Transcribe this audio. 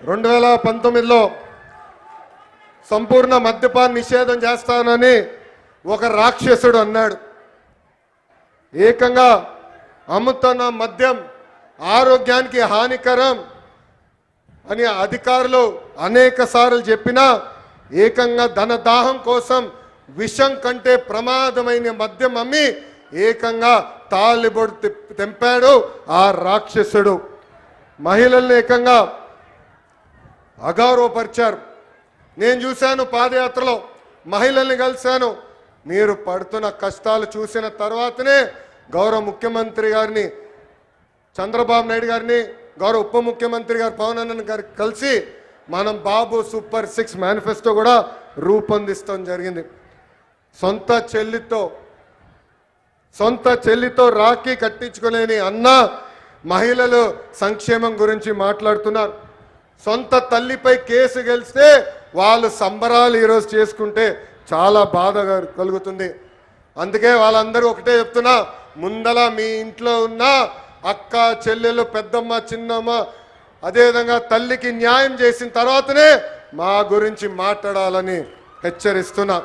2019లో సంపూర్ణ మద్యపాన నిషేధం చేస్తానని ఒక రాక్షసుడు అన్నాడు. ఏకంగా అమ్ముతున్న మద్యం ఆరోగ్యానికి హానికరం అని అధికారులు అనేక సార్లు చెప్పినా ఏకంగా ధనదాహం కోసం విషం కంటే ప్రమాదమైన మద్యం అమ్మి ఏకంగా తాలిబొడు తెంపాడు ఆ రాక్షసుడు. మహిళల్ని ఏకంగా అగౌరవపరిచారు. నేను చూశాను, పాదయాత్రలో మహిళల్ని కలిశాను. మీరు పడుతున్న కష్టాలు చూసిన తర్వాతనే గౌరవ ముఖ్యమంత్రి గారిని చంద్రబాబు నాయుడు గారిని, గౌరవ ఉప ముఖ్యమంత్రి గారు పవన్ అన్న గారికి కలిసి మనం బాబు సూపర్ 6 మేనిఫెస్టో కూడా రూపొందిస్తాం జరిగింది. సొంత చెల్లితో రాఖీ కట్టించుకోలేని అన్న మహిళలు సంక్షేమం గురించి మాట్లాడుతున్నారు. సొంత తల్లిపై కేసు గెలిస్తే వాళ్ళు సంబరాలు ఈరోజు చేసుకుంటే చాలా బాధ కలుగుతుంది. అందుకే వాళ్ళందరూ ఒకటే చెప్తున్నా, ముందల మీ ఇంట్లో ఉన్న అక్క చెల్లెలు పెద్దమ్మ చిన్నమ్మ అదేవిధంగా తల్లికి న్యాయం చేసిన తర్వాతనే మా గురించి మాట్లాడాలని హెచ్చరిస్తున్నా.